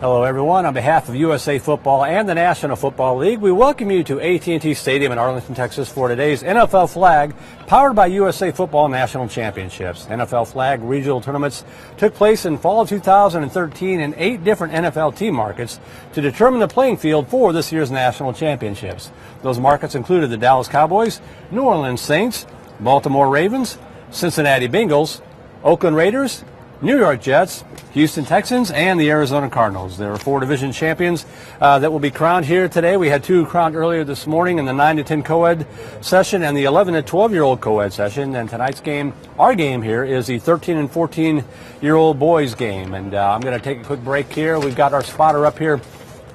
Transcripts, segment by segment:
Hello, everyone. On behalf of USA Football and the National Football League, we welcome you to AT&T Stadium in Arlington, Texas for today's NFL Flag, powered by USA Football National Championships. NFL Flag regional tournaments took place in fall of 2013 in 8 different NFL team markets to determine the playing field for this year's national championships. Those markets included the Dallas Cowboys, New Orleans Saints, Baltimore Ravens, Cincinnati Bengals, Oakland Raiders, New York Jets, Houston Texans, and the Arizona Cardinals. There are 4 division champions that will be crowned here today. We had 2 crowned earlier this morning in the 9 to 10 co-ed session and the 11 to 12-year-old co-ed session. And tonight's game, our game here, is the 13 and 14-year-old boys game. And I'm going to take a quick break here. We've got our spotter up here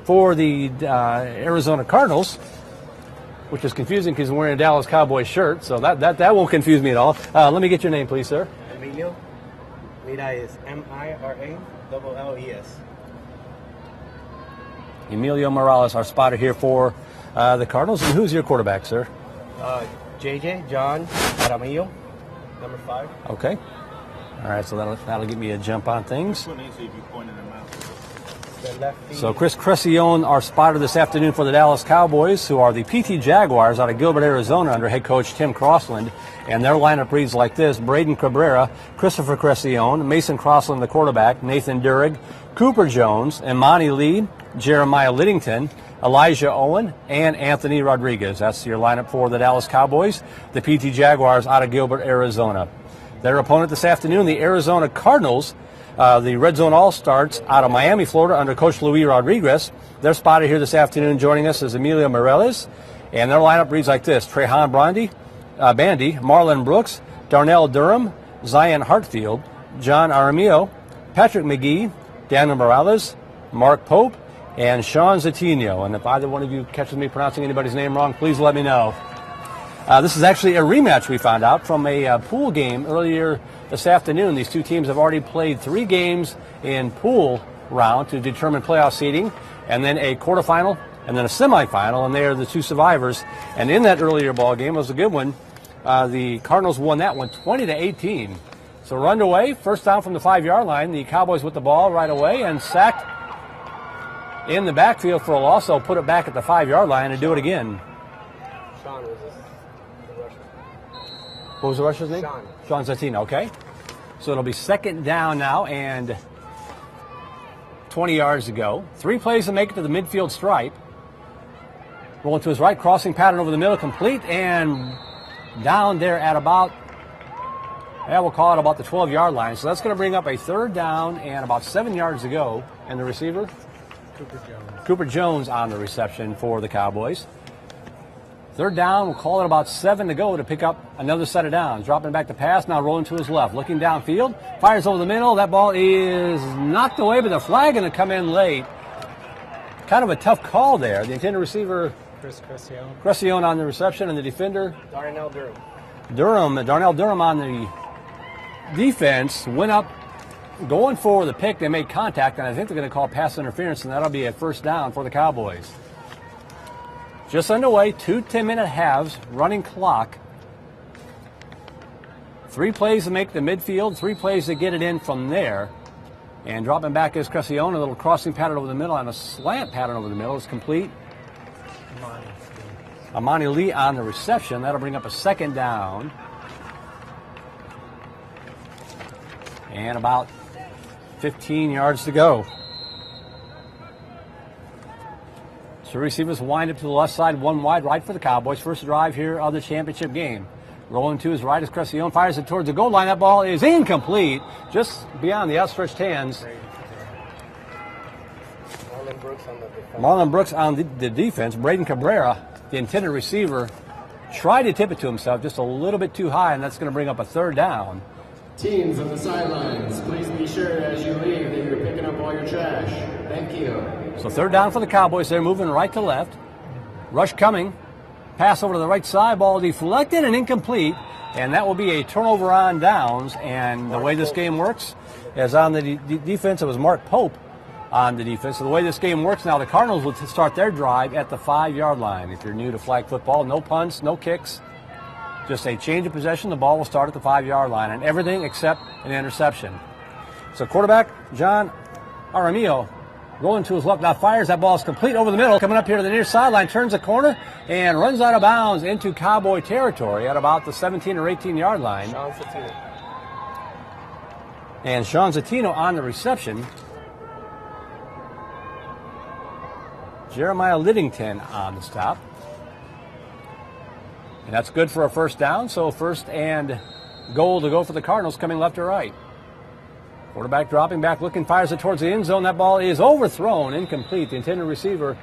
for the Arizona Cardinals, which is confusing because he's wearing a Dallas Cowboys shirt. So that won't confuse me at all. Let me get your name, please, sir. Emilio. Mira is M-I-R-A-L-L-E-S. Emilio Morales, our spotter here for the Cardinals. And who's your quarterback, sir? JJ, John Aramillo, number 5. Okay. All right, so that'll give me a jump on things. So Chris Crescione, our spotter this afternoon for the Dallas Cowboys, who are the PT Jaguars out of Gilbert, Arizona, under head coach Tim Crossland. And their lineup reads like this: Braden Cabrera, Christopher Crescione, Mason Crossland, the quarterback, Nathan Durig, Cooper Jones, Imani Lee, Jeremiah Liddington, Elijah Owen, and Anthony Rodriguez. That's your lineup for the Dallas Cowboys, the PT Jaguars out of Gilbert, Arizona. Their opponent this afternoon, the Arizona Cardinals, the Red Zone All-Stars out of Miami, Florida, under Coach Luis Rodriguez. They're spotted here this afternoon. Joining us is Emilio Morales, and their lineup reads like this: Trehan Bandy, Marlon Brooks, Darnell Durham, Zion Hartfield, John Aramillo, Patrick McGee, Daniel Morales, Mark Pope, and Sean Zatino. And if either one of you catches me pronouncing anybody's name wrong, please let me know. This is actually a rematch, we found out, from a pool game earlier this afternoon. These 2 teams have already played 3 games in pool round to determine playoff seeding, and then a quarterfinal, and then a semifinal, and they are the 2 survivors. And in that earlier ball game, it was a good one. The Cardinals won that one 20-18. So we're underway. First down from the 5-yard line. The Cowboys with the ball right away and sacked in the backfield for a loss. They'll put it back at the 5-yard line and do it again. Sean was the rusher. What was the rusher's name? Sean Zatino, okay. So it'll be second down now and 20 yards to go. 3 plays to make it to the midfield stripe. Rolling to his right, crossing pattern over the middle, complete, and down there at about, we'll call it about the 12-yard line. So that's going to bring up a 3rd down and about 7 yards to go. And the receiver? Cooper Jones on the reception for the Cowboys. 3rd down, we'll call it about 7 to go to pick up another set of downs. Dropping back to pass, now rolling to his left. Looking downfield, fires over the middle. That ball is knocked away, but the flag going to come in late. Kind of a tough call there. The intended receiver, Crescione on the reception, and the defender, Darnell Darnell Durham on the defense, went up going for the pick. They made contact, and I think they're going to call pass interference, and that'll be a 1st down for the Cowboys. Just underway, 2 10-minute halves, running clock. 3 plays to make the midfield, 3 plays to get it in from there. And dropping back is Crescione, a little crossing pattern over the middle and a slant pattern over the middle is complete. Imani Lee on the reception. That'll bring up a 2nd down. And about 15 yards to go. So receivers wind up to the left side, 1 wide right for the Cowboys. First drive here of the championship game. Rolling to his right as Crescione fires it towards the goal line. That ball is incomplete, just beyond the outstretched hands. Marlon Brooks on the defense. Braden Cabrera, the intended receiver, tried to tip it to himself just a little bit too high, and that's going to bring up a 3rd down. Teams on the sidelines, please be sure as you leave that you're picking up all your trash. Thank you. So 3rd down for the Cowboys. They're moving right to left. Rush coming. Pass over to the right side. Ball deflected and incomplete. And that will be a turnover on downs. And the way this game works is on the defense, it was Mark Pope on the defense. So the way this game works now, the Cardinals will start their drive at the 5-yard line. If you're new to flag football, no punts, no kicks. Just a change of possession. The ball will start at the 5-yard line. And everything except an interception. So quarterback, John Aramillo Rolling to his left, now fires. That ball is complete over the middle. Coming up here to the near sideline, turns the corner, and runs out of bounds into Cowboy territory at about the 17 or 18-yard line. Sean Satino. And Sean Zatino on the reception. Jeremiah Liddington on the stop. And that's good for a first down, so first and goal to go for the Cardinals, coming left to right. Quarterback dropping back, looking, fires it towards the end zone. That ball is overthrown, incomplete. The intended receiver,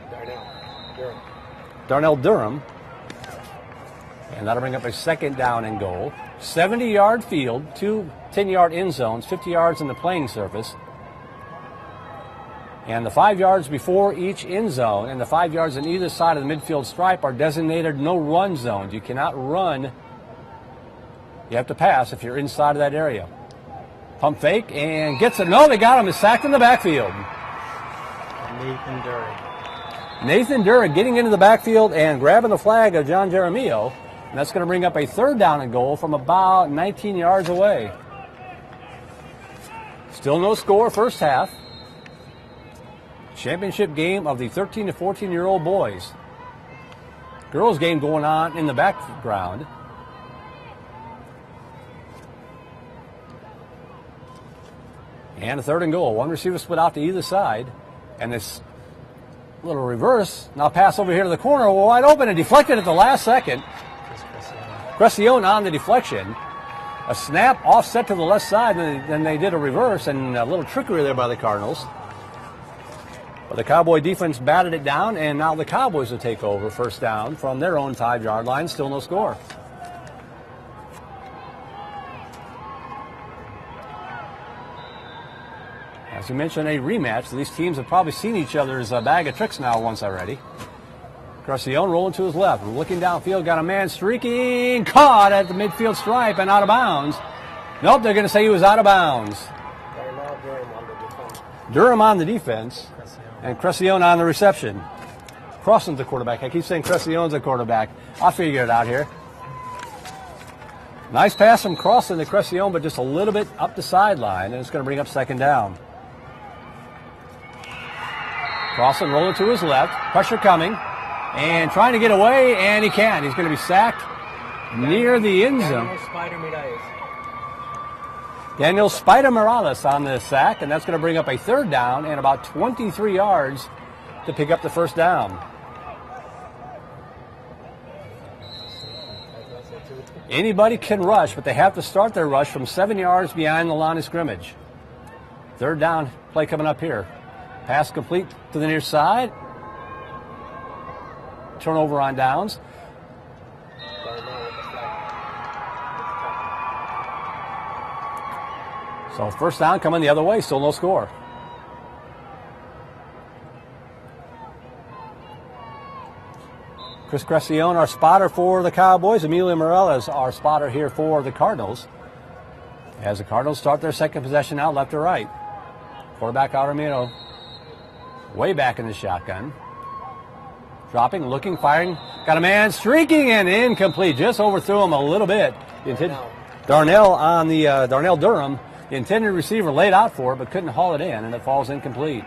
Darnell Durham. And that'll bring up a second down and goal. 70-yard field, 2 10-yard end zones, 50 yards in the playing surface. And the 5 yards before each end zone and the 5 yards on either side of the midfield stripe are designated no-run zones. You cannot run. You have to pass if you're inside of that area. Pump fake and gets it. No, they got him. He's sacked in the backfield. Nathan Durra getting into the backfield and grabbing the flag of John Jaramillo. And that's going to bring up a third down and goal from about 19 yards away. Still no score first half. Championship game of the 13 to 14-year-old boys. Girls game going on in the background. And a third and goal. One receiver split out to either side. And this little reverse. Now pass over here to the corner. Wide open and deflected at the last second. Crescione on the deflection. A snap offset to the left side. And then they did a reverse. And a little trickery there by the Cardinals. But the Cowboy defense batted it down. And now the Cowboys will take over first down from their own 5-yard line. Still no score. As we mentioned, a rematch. These teams have probably seen each other's bag of tricks now once already. Crescione rolling to his left. Looking downfield. Got a man streaking. Caught at the midfield stripe and out of bounds. Nope, they're going to say he was out of bounds. Durham on the defense. And Crescione on the reception. Crossland's the quarterback. I keep saying Crescione's the quarterback. I'll figure it out here. Nice pass from Crossland to Crescione, but just a little bit up the sideline. And it's going to bring up second down. Crossland rolling to his left. Pressure coming. And trying to get away, and he can't. He's going to be sacked near the end zone. Daniel Spider Morales on the sack, and that's going to bring up a third down and about 23 yards to pick up the first down. Anybody can rush, but they have to start their rush from 7 yards behind the line of scrimmage. Third down play coming up here. Pass complete to the near side. Turnover on downs. So first down coming the other way, still no score. Chris Crescione, our spotter for the Cowboys. Emilio Morales, our spotter here for the Cardinals. As the Cardinals start their second possession out, left to right. Quarterback Aramino way back in the shotgun. Dropping, looking, firing. Got a man streaking and incomplete. Just overthrew him a little bit. Darnell on the Darnell Durham. The intended receiver laid out for it, but couldn't haul it in, and it falls incomplete.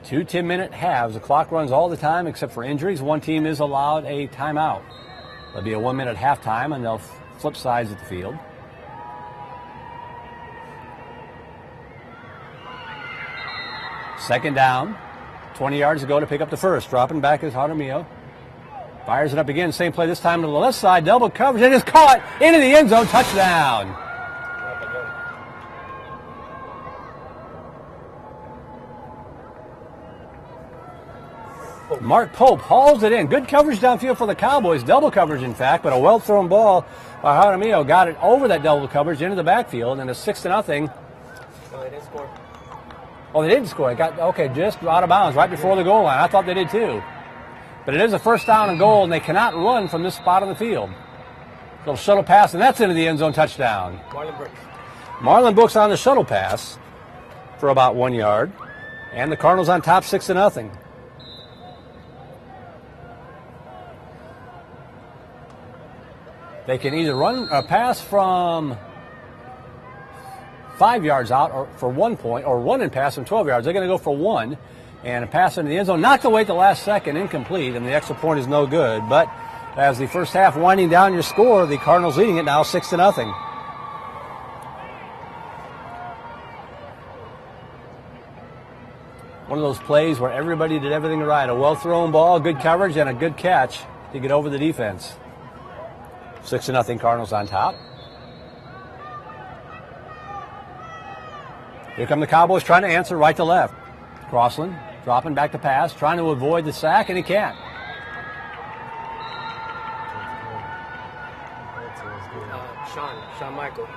Two 10-minute halves. The clock runs all the time except for injuries. One team is allowed a timeout. There'll be a 1-minute halftime, and they'll flip sides at the field. Second down. 20 yards to go to pick up the first. Dropping back is Jaramillo. Fires it up again. Same play this time to the left side. Double coverage. It is caught into the end zone. Touchdown. Mark Pope hauls it in. Good coverage downfield for the Cowboys. Double coverage, in fact, but a well-thrown ball by Jaramillo got it over that double coverage into the backfield, and a 6-0. No, they didn't score. Oh, they didn't score. It got, okay, just out of bounds right before the goal line. I thought they did too. But it is a first down and goal, and they cannot run from this spot on the field. Little shuttle pass, and that's into the end zone touchdown. Marlon Brooks on the shuttle pass for about 1 yard. And the Cardinals on top 6-0. They can either run a pass from 5 yards out or for 1 point, or run and pass from 12 yards. They're going to go for 1 and a pass into the end zone. Knocked away at the last second, incomplete, and the extra point is no good. But as the first half winding down your score, the Cardinals leading it now 6-0. One of those plays where everybody did everything right. A well-thrown ball, good coverage, and a good catch to get over the defense. 6-0 Cardinals on top. Here come the Cowboys trying to answer right to left. Crossland dropping back to pass, trying to avoid the sack, and he can't. Shawn Michaels.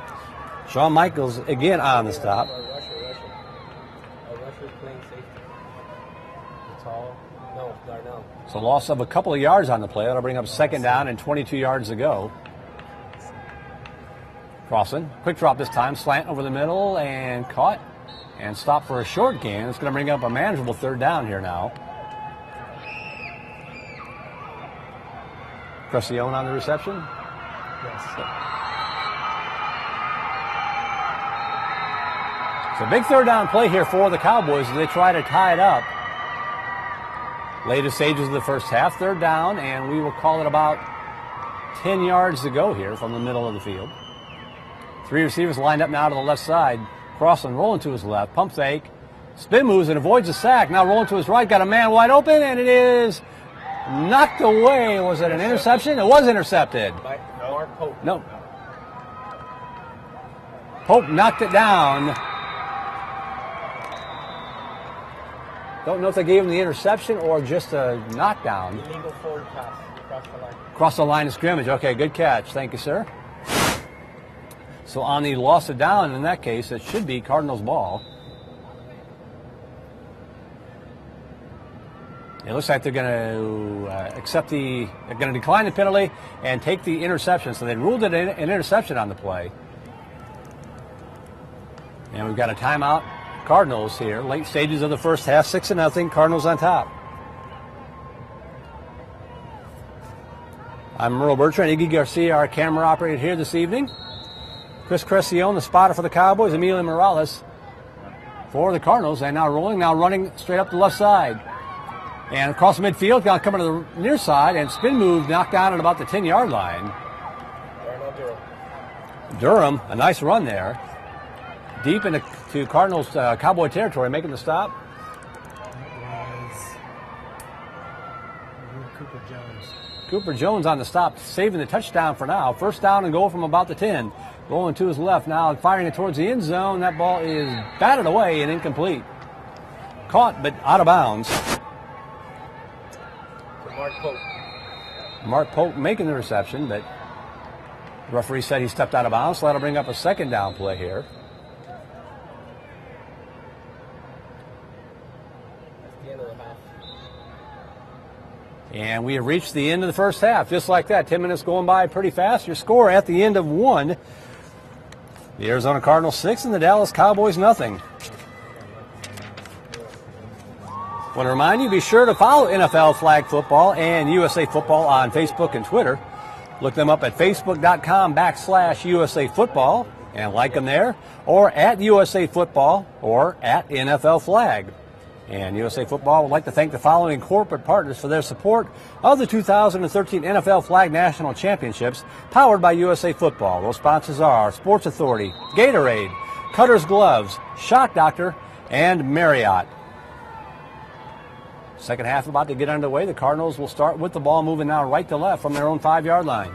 Shawn Michaels again on the stop. Rusher's playing safety. Tall. No, Darnell. So loss of a couple of yards on the play. That'll bring up second down and 22 yards to go. Crossland, quick drop this time, slant over the middle and caught and stopped for a short gain. It's going to bring up a manageable third down here now. Crescione on the reception. Yes. So big third down play here for the Cowboys as they try to tie it up. Latest stages of the first half, third down, and we will call it about 10 yards to go here from the middle of the field. 3 receivers lined up now to the left side. Crossland rolling to his left, pump fake, spin moves and avoids the sack. Now rolling to his right, got a man wide open, and it is knocked away. Was it an interception? It was intercepted. By Mark Pope. No. Pope knocked it down. Don't know if they gave him the interception or just a knockdown. Illegal forward pass across the line. Across the line of scrimmage. Okay, good catch. Thank you, sir. So on the loss of down, in that case, it should be Cardinals ball. It looks like they're going to they're going to decline the penalty and take the interception. So they ruled it an interception on the play. And we've got a timeout. Cardinals here, late stages of the first half, 6-0, Cardinals on top. I'm Merle Bertrand, Iggy Garcia, our camera operator here this evening. Chris Crescione, the spotter for the Cowboys, Emilio Morales for the Cardinals, and now running straight up the left side. And across midfield, coming to the near side, and spin move knocked down at about the 10-yard line. Durham, a nice run there. Deep into Cardinals Cowboy territory, making the stop. Cooper Jones on the stop, saving the touchdown for now. First down and goal from about the 10. Rolling to his left now, firing it towards the end zone. That ball is batted away and incomplete. Caught, but out of bounds. Mark Pope. Mark Pope making the reception, but the referee said he stepped out of bounds, so that'll bring up a second down play here. And we have reached the end of the first half, just like that. 10 minutes going by pretty fast. Your score at the end of 1. The Arizona Cardinals 6 and the Dallas Cowboys nothing. Want to remind you, be sure to follow NFL Flag Football and USA Football on Facebook and Twitter. Look them up at facebook.com/USA Football and like them there, or at USA Football or at NFL Flag. And USA Football would like to thank the following corporate partners for their support of the 2013 NFL Flag National Championships, powered by USA Football. Those sponsors are Sports Authority, Gatorade, Cutter's Gloves, Shock Doctor, and Marriott. Second half about to get underway. The Cardinals will start with the ball moving now right to left from their own 5-yard line.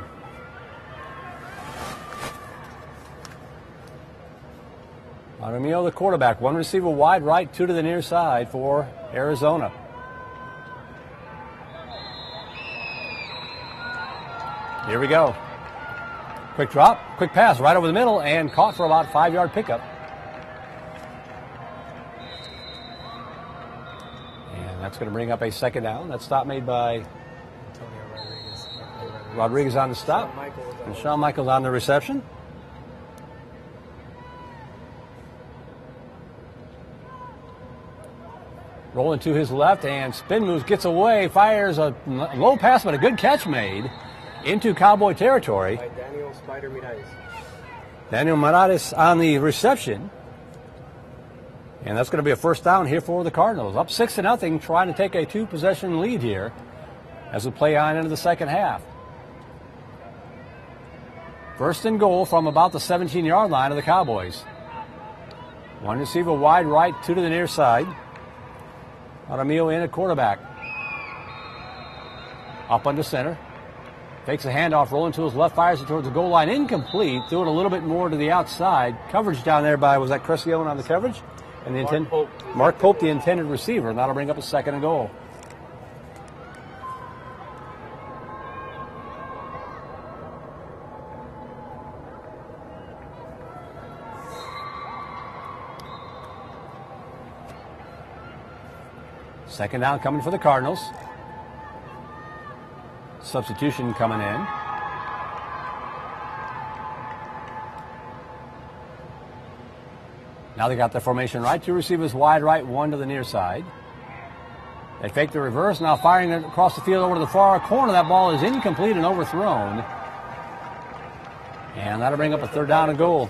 Armio, the quarterback, 1 receiver wide right, 2 to the near side for Arizona. Here we go. Quick drop, quick pass right over the middle, and caught for about a 5-yard pickup. And that's going to bring up a second down. That stop made by Rodriguez on the stop. And Shawn Michaels on the reception. Rolling to his left and spin moves, gets away, fires a low pass, but a good catch made into Cowboy territory. By Daniel Spider Miralles. Daniel Morales on the reception. And that's going to be a first down here for the Cardinals. Up 6-0, trying to take a 2-possession lead here as we play on into the second half. First and goal from about the 17-yard line of the Cowboys. One receiver wide right, 2 to the near side. Aramillo in at quarterback. Up under center. Takes a handoff, rolling to his left, fires it towards the goal line. Incomplete. Threw it a little bit more to the outside. Coverage down there by, was that Crescione on the coverage? And the Mark Pope, the intended receiver. And that'll bring up a second and goal. Second down coming for the Cardinals. Substitution coming in. Now they got the formation right. 2 receivers wide right, 1 to the near side. They fake the reverse. Now firing it across the field over to the far corner. That ball is incomplete and overthrown. And that'll bring up a third down and goal.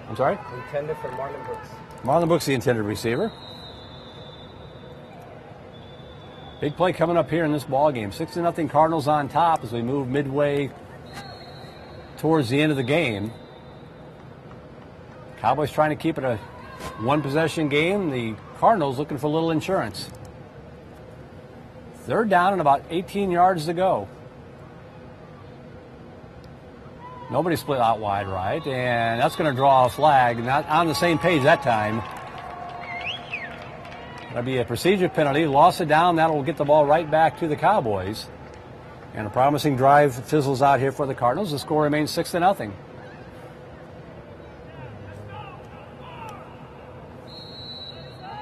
I'm sorry? Intended for Marlon Brooks. Marlon Brooks, the intended receiver. Big play coming up here in this ball game. 6-0 Cardinals on top as we move midway towards the end of the game. Cowboys trying to keep it a 1-possession game. The Cardinals looking for a little insurance. Third down and about 18 yards to go. Nobody split out wide right, and that's going to draw a flag. Not on the same page that time. That'll be a procedure penalty. Loss it down. That'll get the ball right back to the Cowboys. And a promising drive fizzles out here for the Cardinals. The score remains 6-0.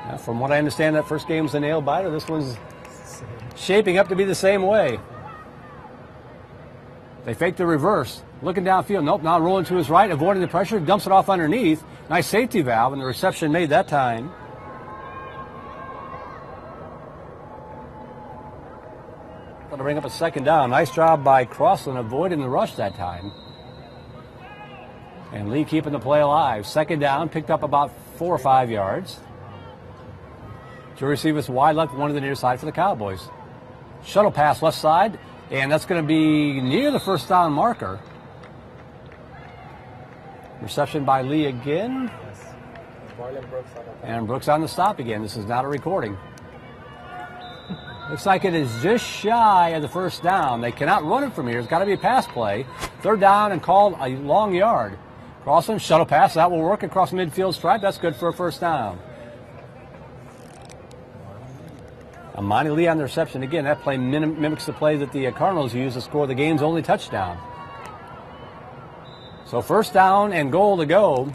Now, from what I understand, that first game was a nail biter. This one's shaping up to be the same way. They fake the reverse. Looking downfield. Nope, now rolling to his right, avoiding the pressure. Dumps it off underneath. Nice safety valve, and the reception made that time. Going to bring up a second down. Nice job by Crossland avoiding the rush that time. And Lee keeping the play alive. Second down, picked up about 4 or 5 yards. 2 receivers wide left, 1 to the near side for the Cowboys. Shuttle pass left side, and that's going to be near the first down marker. Reception by Lee again. Yes. Marlon Brooks on the And Brooks on the stop again. This is not a recording. Looks like it is just shy of the first down. They cannot run it from here. It's got to be a pass play. Third down and called a long yard. Crossland, shuttle pass. That will work across midfield stripe. That's good for a first down. Amani Lee on the reception. Again, that play mimics the play that the Cardinals used to score the game's only touchdown. So first down and goal to go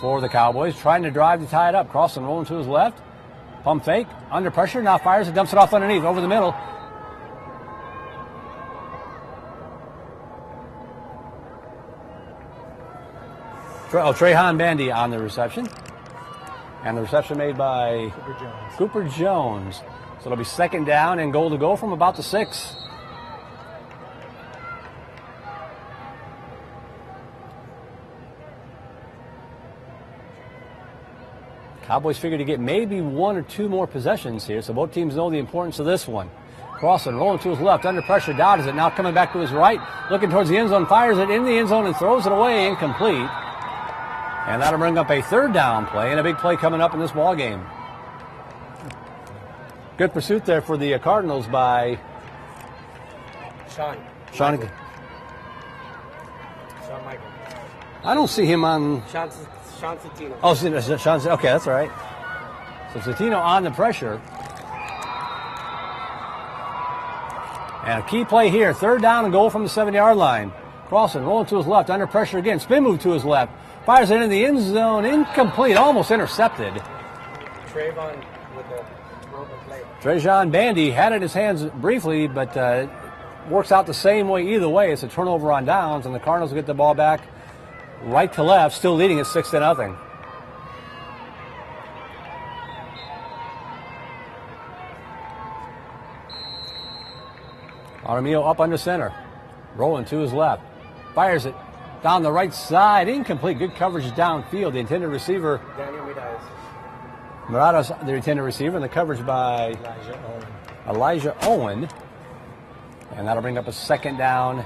for the Cowboys. Trying to drive to tie it up. Crossland rolling to his left. Pump fake, under pressure, now fires it, dumps it off underneath, over the middle. Trahan Bandy on the reception. And the reception made by Cooper Jones. So it'll be second down and goal to go from about the 6. Cowboys figure to get maybe 1 or 2 more possessions here, so both teams know the importance of this one. Crossland rolling to his left, under pressure, dodges it, now coming back to his right, looking towards the end zone, fires it in the end zone and throws it away, incomplete. And that'll bring up a third down play, and a big play coming up in this ball game. Good pursuit there for the Cardinals by Sean Michael. I don't see him on... Sean Citino. Oh, Sean, okay, that's all right. So Citino on the pressure. And a key play here. Third down and goal from the 7-yard line. Crossland rolling to his left, under pressure again. Spin move to his left. Fires it in the end zone. Incomplete, almost intercepted. Trayvon with a broken play. Trajan Bandy had it in his hands briefly, but works out the same way either way. It's a turnover on downs, and the Cardinals will get the ball back right to left, still leading at 6-0. Aramillo up under center. Rolling to his left. Fires it down the right side. Incomplete. Good coverage downfield. The intended receiver. Daniel Murado's the intended receiver, and the coverage by Elijah Owen. And that'll bring up a second down.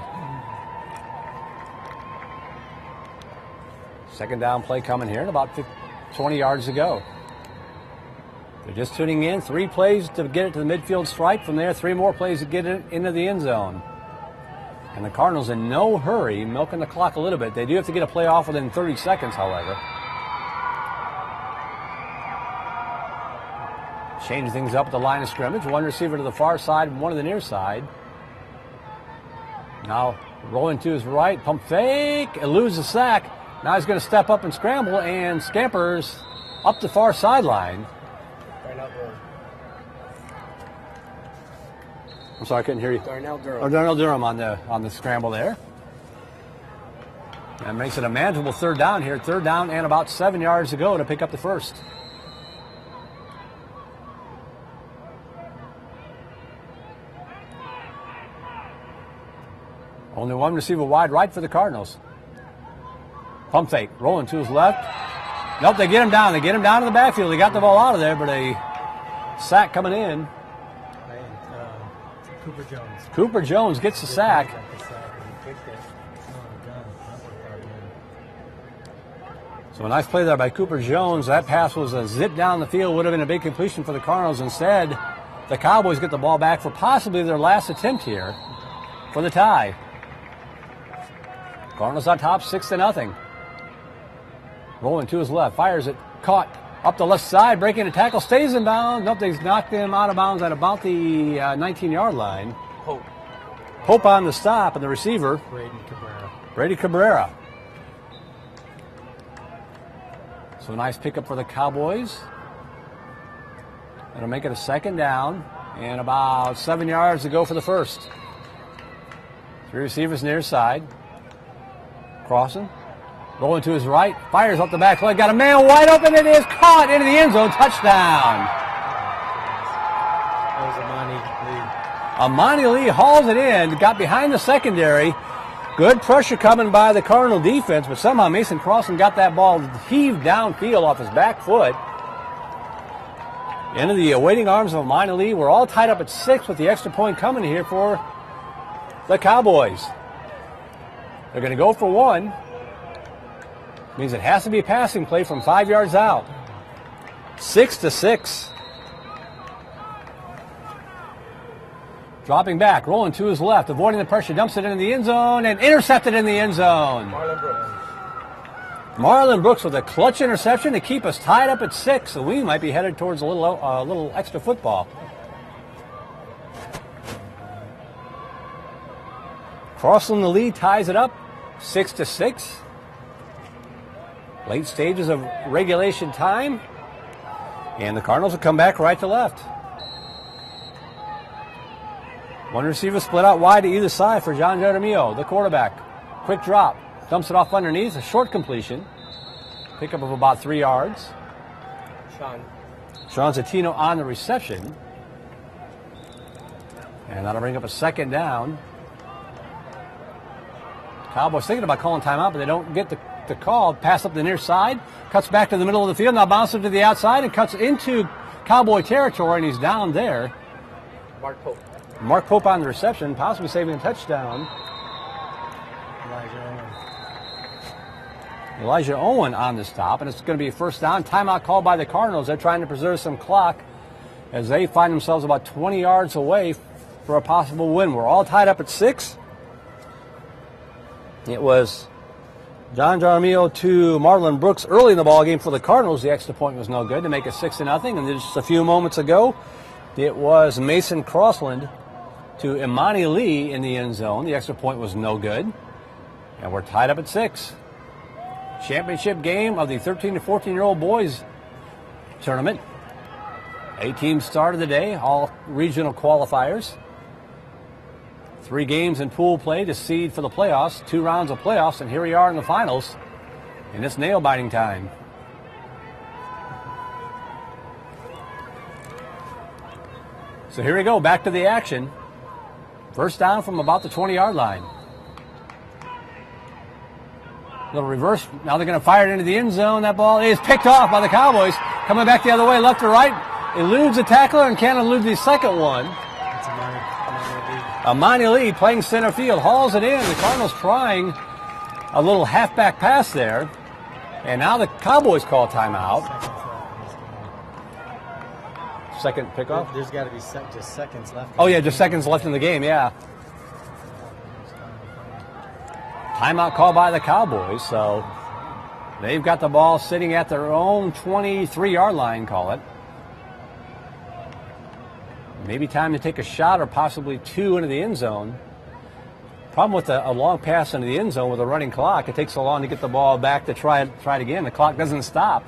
Second down play coming here, and about 20 yards to go. They're just tuning in. 3 plays to get it to the midfield stripe. From there, 3 more plays to get it into the end zone. And the Cardinals in no hurry, milking the clock a little bit. They do have to get a play off within 30 seconds, however. Change things up at the line of scrimmage. 1 receiver to the far side and 1 to the near side. Now rolling to his right. Pump fake. Eludes the sack. Now he's going to step up and scramble and scampers up the far sideline. I'm sorry, I couldn't hear you. Darnell Durham. Darnell Durham on the scramble there. And makes it a manageable third down here. Third down and about 7 yards to go to pick up the first. Only 1 receiver wide right for the Cardinals. Pump fake, rolling to his left. Nope, they get him down. They get him down to the backfield. They got the ball out of there, but a sack coming in. Cooper Jones. Cooper Jones gets the sack. So a nice play there by Cooper Jones. That pass was a zip down the field. Would have been a big completion for the Cardinals. Instead, the Cowboys get the ball back for possibly their last attempt here for the tie. Cardinals on top 6-0. Rolling to his left. Fires it. Caught. Up the left side. Breaking a tackle. Stays in bounds. Nope, they knocked him out of bounds at about the 19-yard line. Pope on the stop, and the receiver. Brady Cabrera. So a nice pickup for the Cowboys. That'll make it a second down. And about 7 yards to go for the first. 3 receivers near side. Crossing. Rolling to his right. Fires up the back leg. Got a man wide open. It is caught into the end zone. Touchdown. That was Amani Lee hauls it in. Got behind the secondary. Good pressure coming by the Cardinal defense, but somehow Mason Crossland got that ball heaved downfield off his back foot. Into the awaiting arms of Amani Lee. We're all tied up at 6 with the extra point coming here for the Cowboys. They're going to go for 1. Means it has to be a passing play from 5 yards out. 6-6. Dropping back, rolling to his left, avoiding the pressure, dumps it into the end zone, and intercepted in the end zone. Marlon Brooks with a clutch interception to keep us tied up at 6, so we might be headed towards a little extra football. Crossland the lead, ties it up, 6-6. Late stages of regulation time. And the Cardinals will come back right to left. 1 receiver split out wide to either side for John Jaramillo, the quarterback. Quick drop. Dumps it off underneath. A short completion. Pickup of about 3 yards. Sean Zatino on the reception. And that'll bring up a second down. Cowboys thinking about calling timeout, but they don't get the call. Pass up the near side, cuts back to the middle of the field, now bounces to the outside and cuts into Cowboy territory, and he's down there. Mark Pope on the reception, possibly saving a touchdown. Elijah Owen on the stop, and it's going to be a first down. Timeout called by the Cardinals. They're trying to preserve some clock as they find themselves about 20 yards away for a possible win. We're all tied up at 6. It was John Jaramillo to Marlon Brooks early in the ball game for the Cardinals. The extra point was no good to make it 6-0. And then just a few moments ago, it was Mason Crossland to Imani Lee in the end zone. The extra point was no good. And we're tied up at 6. Championship game of the 13 to 14-year-old boys tournament. 8 teams started the day, all regional qualifiers. 3 games in pool play to seed for the playoffs, 2 rounds of playoffs, and here we are in the finals, and it's nail-biting time. So here we go, back to the action. First down from about the 20-yard line. Little reverse. Now they're going to fire it into the end zone. That ball is picked off by the Cowboys. Coming back the other way, left to right. Eludes the tackler and can't elude the second one. It's Amani Lee playing center field. Hauls it in. The Cardinals trying a little halfback pass there. And now the Cowboys call timeout. Second pickoff? There's got to be just seconds left. Oh, yeah, just seconds left in the game, yeah. Timeout call by the Cowboys, so they've got the ball sitting at their own 23-yard line, call it. Maybe time to take a shot or possibly two into the end zone. Problem with a long pass into the end zone with a running clock, it takes so long to get the ball back to try it again. The clock doesn't stop.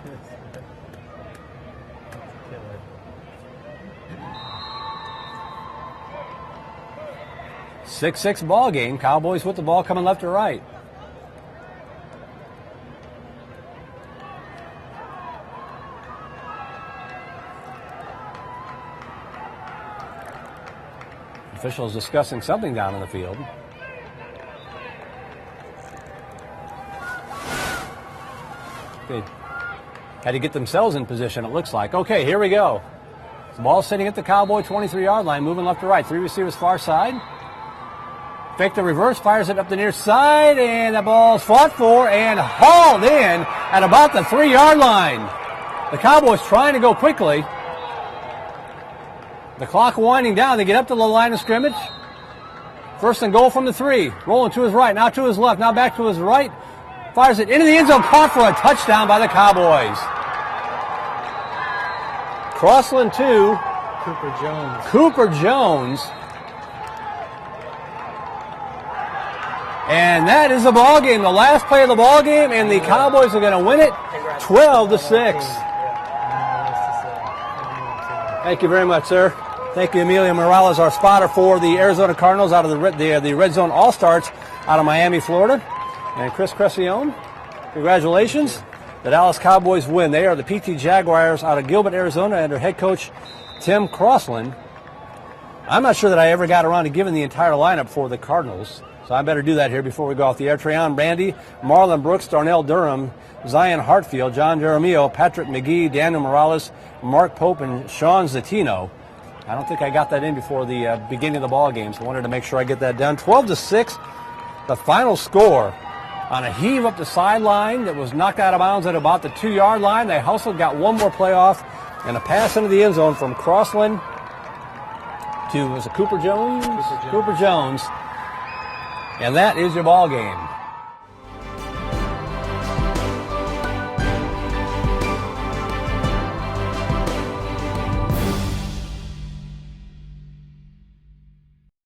6-6 ball game. Cowboys with the ball coming left to right. Officials discussing something down in the field. They had to get themselves in position, it looks like. Okay, here we go. The ball sitting at the Cowboy 23-yard line, moving left to right. Three receivers far side. Fake the reverse, fires it up the near side, and the ball's fought for and hauled in at about the 3-yard line. The Cowboys trying to go quickly. The clock winding down. They get up to the line of scrimmage. First and goal from the 3. Rolling to his right, now to his left, now back to his right. Fires it into the end zone, caught for a touchdown by the Cowboys. Crossland 2. Cooper Jones. And that is the ball game, the last play of the ball game, and the Cowboys are going to win it 12-6. Thank you very much, sir. Thank you, Emilio Morales, our spotter for the Arizona Cardinals out of the Red Zone All-Stars out of Miami, Florida. And Chris Crescione, congratulations. The Dallas Cowboys win. They are the PT Jaguars out of Gilbert, Arizona, under head coach Tim Crossland. I'm not sure that I ever got around to giving the entire lineup for the Cardinals, so I better do that here before we go off the air. Treyon Brandy, Marlon Brooks, Darnell Durham, Zion Hartfield, John Jaramillo, Patrick McGee, Daniel Morales, Mark Pope, and Sean Zatino. I don't think I got that in before the beginning of the ball game, so I wanted to make sure I get that done. 12-6, the final score on a heave up the sideline that was knocked out of bounds at about the 2-yard line. They hustled, got one more play off, and a pass into the end zone from Crossland to, was it Cooper Jones? Cooper Jones. And that is your ball game.